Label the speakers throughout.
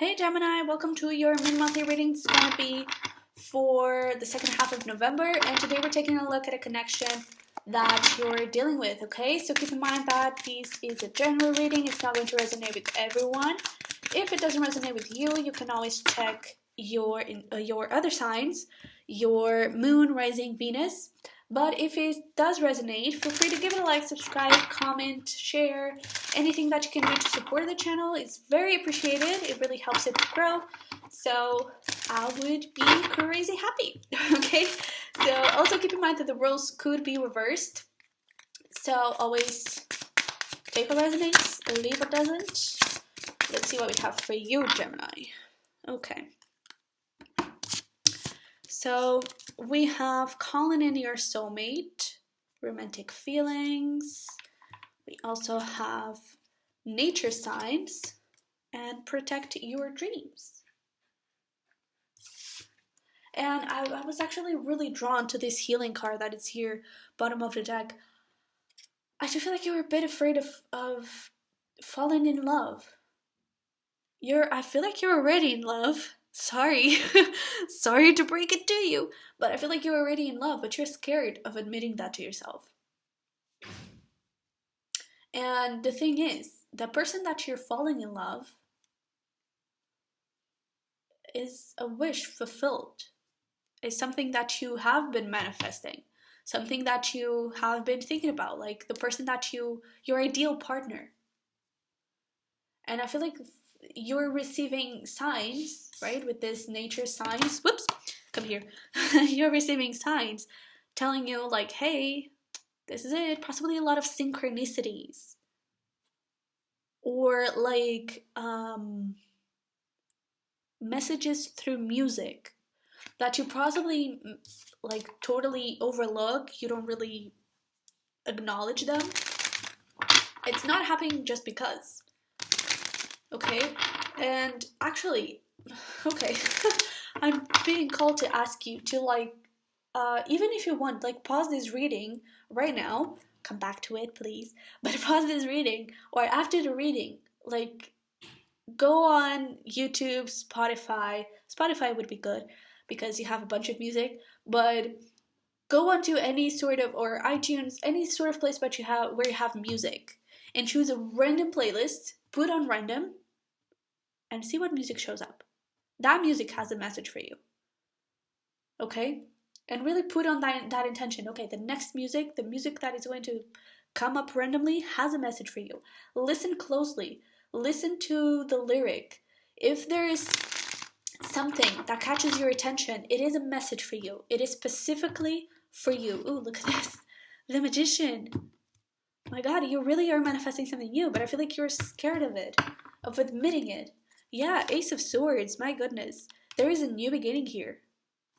Speaker 1: Hey Gemini, welcome to your mid-monthly reading. It's going to be for the second half of November, and today we're taking a look at a connection that you're dealing with, okay? So keep in mind that this is a general reading. It's not going to resonate with everyone. If it doesn't resonate with you, you can always check your other signs, your moon, rising, Venus. But if it does resonate, feel free to give it a like, subscribe, comment, share, anything that you can do to support the channel. It's very appreciated. It really helps it grow. So I would be crazy happy. Okay? So also keep in mind that the roles could be reversed. So always take what resonates, leave what doesn't. Let's see what we have for you, Gemini. Okay. So we have calling in your soulmate, romantic feelings. We also have nature signs and protect your dreams. And I was actually really drawn to this healing card that is here, bottom of the deck. I do feel like you were a bit afraid of falling in love. I feel like you're already in love. Sorry. Sorry to break it to you, but I feel like you're already in love, but you're scared of admitting that to yourself. And the thing is, the person that you're falling in love is a wish fulfilled. It's something that you have been manifesting, something that you have been thinking about, like the person that your ideal partner. And I feel like you're receiving signs, right, with this nature signs. Whoops, come here. You're receiving signs telling you like, hey, this is it. Possibly a lot of synchronicities. Or like messages through music that you possibly like totally overlook. You don't really acknowledge them. It's not happening just because. Okay, and actually, okay, I'm being called to ask you to like, even if you want, like pause this reading right now, come back to it please, but pause this reading, or after the reading, like go on YouTube, Spotify would be good because you have a bunch of music, but go onto any sort of, or iTunes, any sort of place that you have where you have music, and choose a random playlist, put on random, and see what music shows up. That music has a message for you. Okay? And really put on that intention. Okay, the next music, the music that is going to come up randomly, has a message for you. Listen closely. Listen to the lyric. If there is something that catches your attention, it is a message for you. It is specifically for you. Ooh, look at this. The Magician. My God, you really are manifesting something new, but I feel like you're scared of it, of admitting it. Yeah, Ace of Swords, my goodness. There is a new beginning here.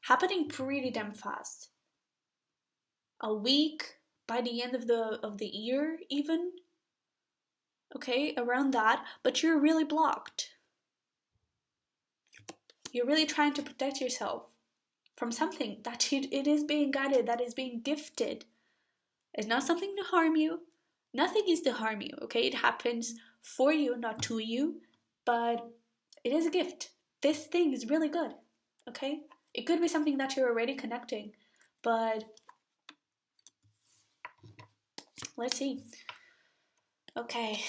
Speaker 1: Happening pretty damn fast. A week, by the end of the year even. Okay, around that, but you're really blocked. You're really trying to protect yourself from something that it is being guided, that is being gifted. It's not something to harm you. Nothing is to harm you, okay? It happens for you, not to you, but it is a gift. This thing is really good, okay? It could be something that you're already connecting, but let's see. Okay.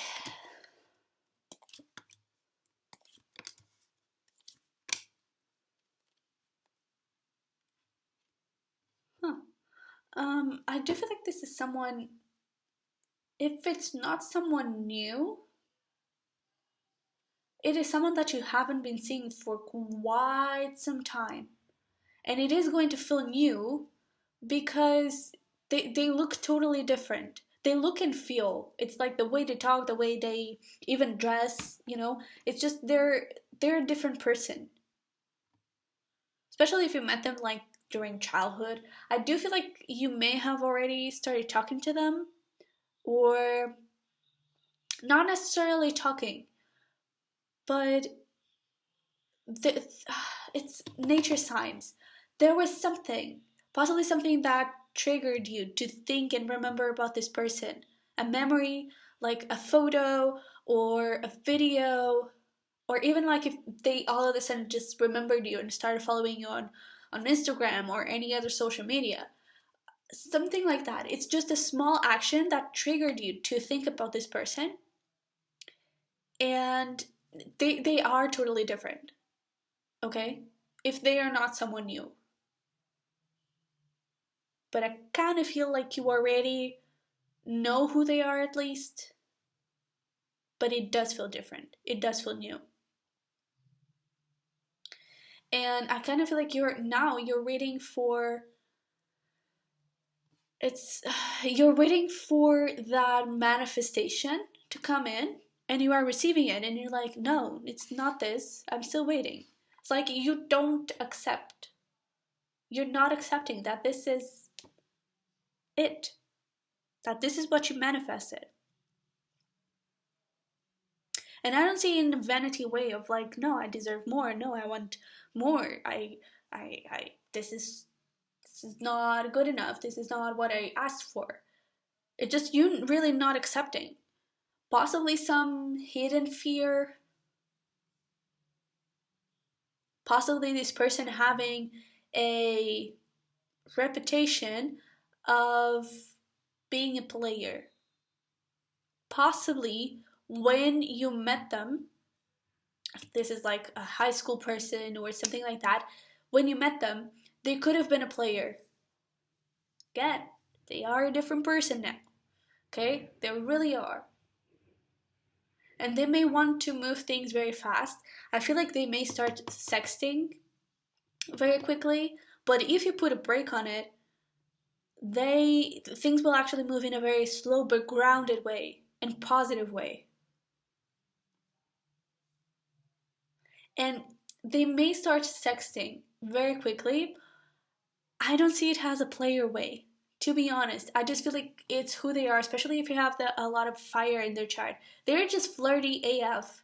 Speaker 1: Huh. I do feel like this is someone, if it's not someone new, it is someone that you haven't been seeing for quite some time. And it is going to feel new because they look totally different. They look and feel. It's like the way they talk, the way they even dress, you know. It's just they're a different person. Especially if you met them like during childhood. I do feel like you may have already started talking to them, or not necessarily talking, but it's nature signs. There was something, possibly something that triggered you to think and remember about this person. A memory, like a photo or a video, Or even like if they all of a sudden just remembered you and started following you on Instagram or any other social media. Something like that. It's just a small action that triggered you to think about this person, and they are totally different. Okay? If they are not someone new. But I kind of feel like you already know who they are at least. But it does feel different. It does feel new. And I kind of feel like you're waiting for it's you're waiting for that manifestation to come in, and you are receiving it, and you're like, no, it's not this. I'm still waiting. It's like you don't accept. You're not accepting that this is it. That this is what you manifested. And I don't see it in a vanity way of like, no, I deserve more. No, I want more. This is not good enough. This is not what I asked for. It's just you really not accepting. Possibly some hidden fear. Possibly this person having a reputation of being a player. Possibly when you met them, if this is like a high school person or something like that, when you met them, they could have been a player. Again, they are a different person now. Okay? They really are. And they may want to move things very fast. I feel like they may start sexting very quickly, but if you put a break on it, things will actually move in a very slow but grounded way and positive way. And they may start sexting very quickly. I don't see it as a player way. To be honest, I just feel like it's who they are, especially if you have a lot of fire in their chart. They're just flirty AF.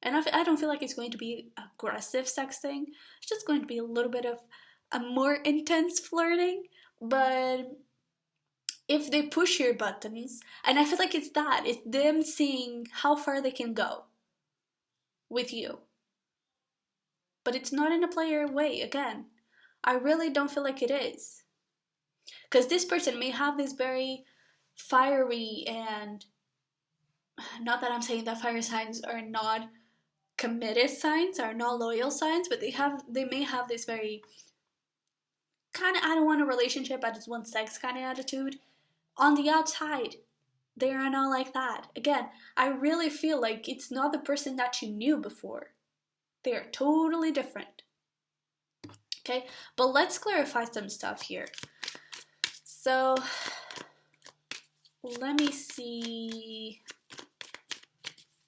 Speaker 1: And I don't feel like it's going to be aggressive sexting. It's just going to be a little bit of a more intense flirting. But if they push your buttons, and I feel like it's them seeing how far they can go with you. But it's not in a player way, again. I really don't feel like it is. Because this person may have this very fiery, and not that I'm saying that fire signs are not committed signs, are not loyal signs, but they may have this very kind of, I don't want a relationship, I just want sex kind of attitude. On the outside, they are not like that. Again, I really feel like it's not the person that you knew before. They are totally different. Okay, but let's clarify some stuff here. So, let me see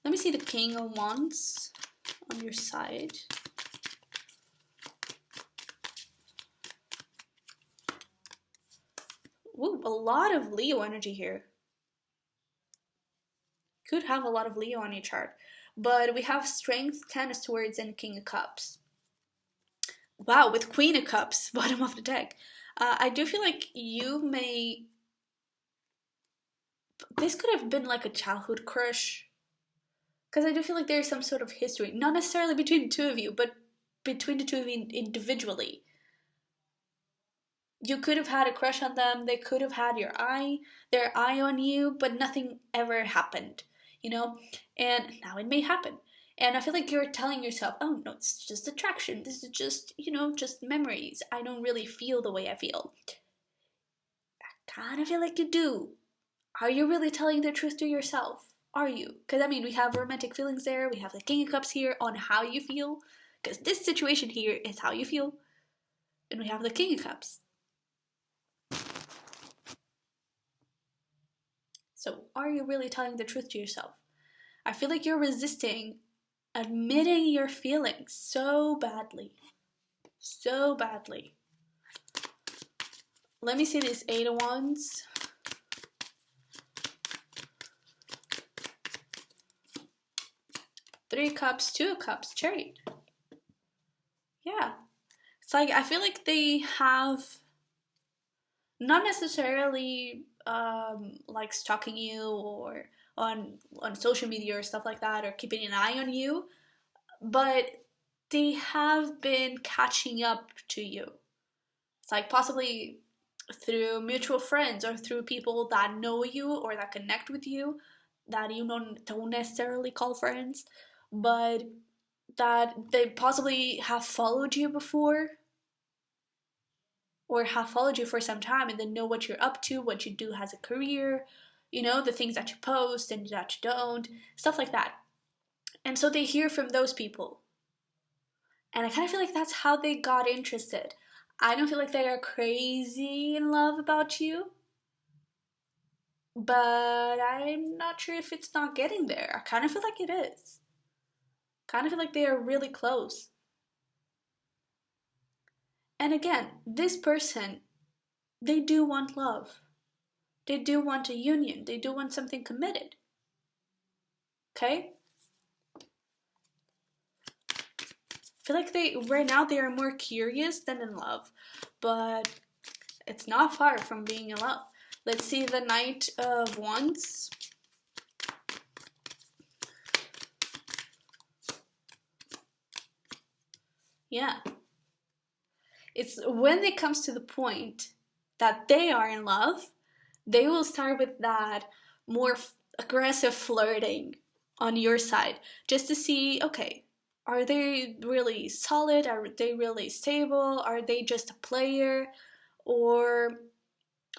Speaker 1: the King of Wands on your side. Ooh, a lot of Leo energy here. Could have a lot of Leo on your chart. But we have Strength, Ten of Swords, and King of Cups. Wow, with Queen of Cups, bottom of the deck. I do feel like this could have been like a childhood crush. Because I do feel like there's some sort of history. Not necessarily between the two of you, but between the two of you individually. You could have had a crush on them, they could have had their eye on you, but nothing ever happened, you know? And now it may happen. And I feel like you're telling yourself, oh no, it's just attraction. This is just, just memories. I don't really feel the way I feel. I kind of feel like you do. Are you really telling the truth to yourself? Are you? Because, we have romantic feelings there. We have the King of Cups here on how you feel. Because this situation here is how you feel. And we have the King of Cups. So, are you really telling the truth to yourself? I feel like you're resisting admitting your feelings so badly. So badly. Let me see this Eight of Wands. Three of Cups, Two of Cups, Chariot. Yeah. It's like, I feel like they have not necessarily like stalking you or on social media or stuff like that, or keeping an eye on you, but they have been catching up to you. It's like possibly through mutual friends or through people that know you or that connect with you that you don't necessarily call friends, but that they possibly have followed you before or have followed you for some time and then know what you're up to, what you do as a career, the things that you post and that you don't, stuff like that. And so they hear from those people. And I kind of feel like that's how they got interested. I don't feel like they are crazy in love about you, but I'm not sure if it's not getting there. I kind of feel like it is. Kind of feel like they are really close. And again, this person, they do want love. They do want a union. They do want something committed. Okay? I feel like right now they are more curious than in love, but it's not far from being in love. Let's see the Knight of Wands. Yeah. It's when it comes to the point that they are in love, they will start with that more aggressive flirting on your side just to see, okay, are they really solid? Are they really stable? Are they just a player? Or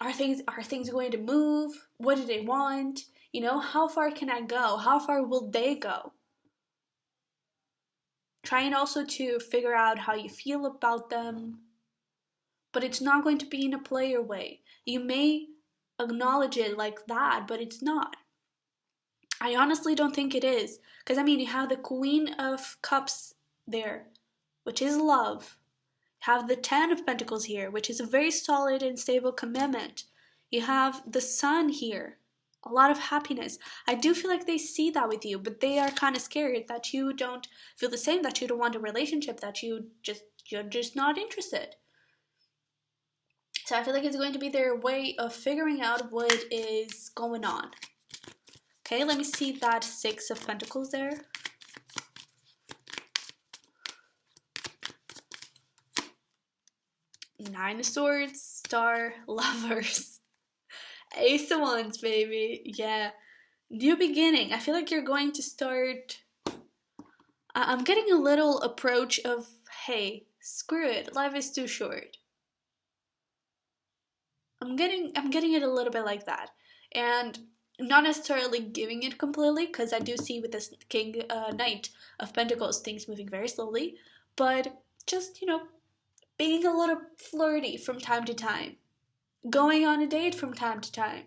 Speaker 1: are things going to move? What do they want? How far can I go? How far will they go? Trying also to figure out how you feel about them, but it's not going to be in a player way. You may acknowledge it like that, but it's not. I honestly don't think it is. Because, you have the Queen of Cups there, which is love. You have the Ten of Pentacles here, which is a very solid and stable commitment. You have the Sun here, a lot of happiness. I do feel like they see that with you, but they are kind of scared that you don't feel the same, that you don't want a relationship, that you're just not interested. So I feel like it's going to be their way of figuring out what is going on. Okay, let me see that Six of Pentacles there. Nine of Swords, Star, Lovers. Ace of Wands, baby. Yeah. New beginning. I feel like you're going to start... I'm getting a little approach of, hey, screw it, life is too short. I'm getting it a little bit like that, and not necessarily giving it completely, because I do see with this Knight of Pentacles things moving very slowly, but just being a little flirty from time to time, going on a date from time to time,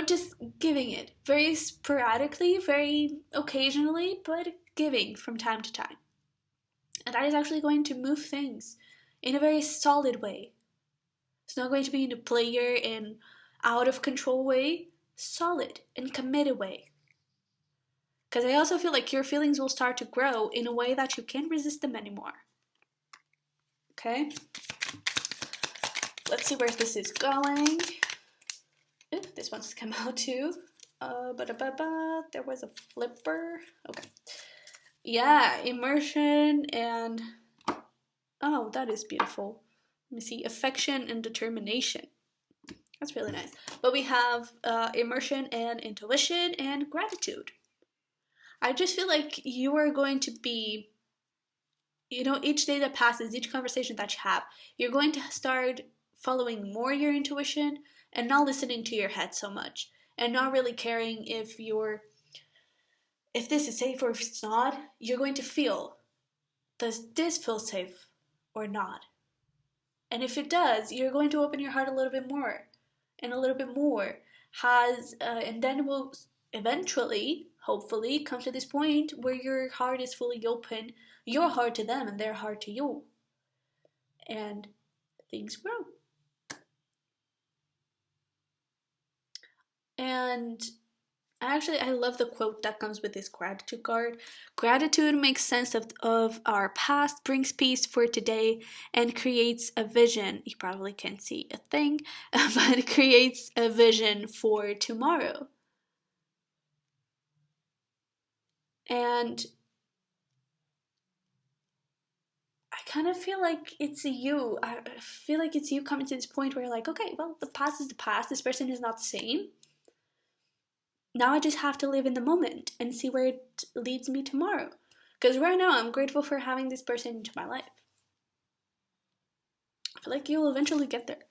Speaker 1: just giving it very sporadically, very occasionally, but giving from time to time, and that is actually going to move things in a very solid way. It's not going to be in a player and out of control way, solid and committed way. Because I also feel like your feelings will start to grow in a way that you can't resist them anymore. Okay? Let's see where this is going. Ooh, this wants to come out too. There was a flipper. Okay. Yeah, immersion and... Oh, that is beautiful. Let me see, affection and determination. That's really nice. But we have immersion and intuition and gratitude. I just feel like you are going to be, each day that passes, each conversation that you have, you're going to start following more your intuition and not listening to your head so much. And not really caring if this is safe or if it's not. You're going to feel, does this feel safe or not? And if it does, you're going to open your heart a little bit more and a little bit more. And then it will eventually, hopefully, come to this point where your heart is fully open, your heart to them and their heart to you. And things grow. And I love the quote that comes with this gratitude card. Gratitude makes sense of our past, brings peace for today, and creates a vision. You probably can't see a thing, but it creates a vision for tomorrow. And I kind of feel like it's you. I feel like it's you coming to this point where you're like, okay, well, the past is the past. This person is not the same. Now I just have to live in the moment and see where it leads me tomorrow. Because right now I'm grateful for having this person into my life. I feel like you'll eventually get there.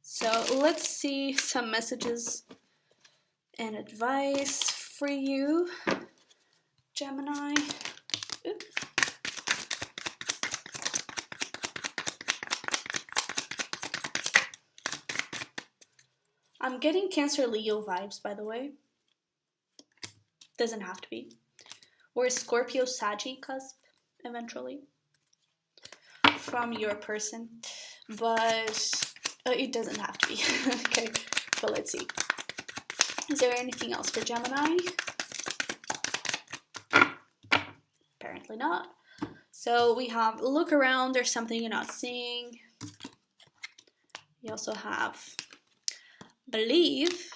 Speaker 1: So let's see some messages and advice for you, Gemini. Oops. I'm getting Cancer Leo vibes, by the way. Doesn't have to be. Or Scorpio Saggy cusp, eventually. From your person. But it doesn't have to be. Okay, but let's see. Is there anything else for Gemini? Apparently not. So we have look around, there's something you're not seeing. We also have believe.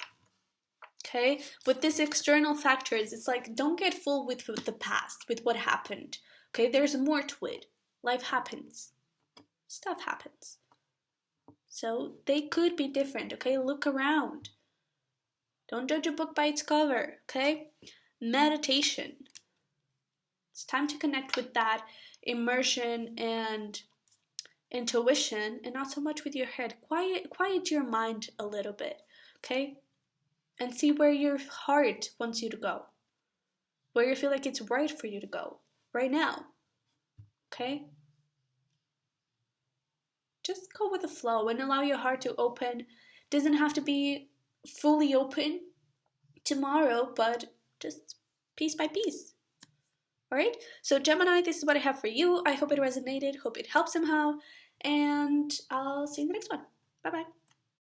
Speaker 1: Okay, with these external factors, it's like don't get full with the past, with what happened. Okay, there's more to it. Life happens. Stuff happens. So they could be different, okay? Look around. Don't judge a book by its cover, okay? Meditation. It's time to connect with that immersion and intuition and not so much with your head. Quiet your mind a little bit, okay? And see where your heart wants you to go. Where you feel like it's right for you to go right now, okay? Just go with the flow and allow your heart to open. Doesn't have to be fully open tomorrow, but just piece by piece. All right, so Gemini, this is what I have for you. I hope it resonated, hope it helped somehow, and I'll see you in the next one. Bye-bye.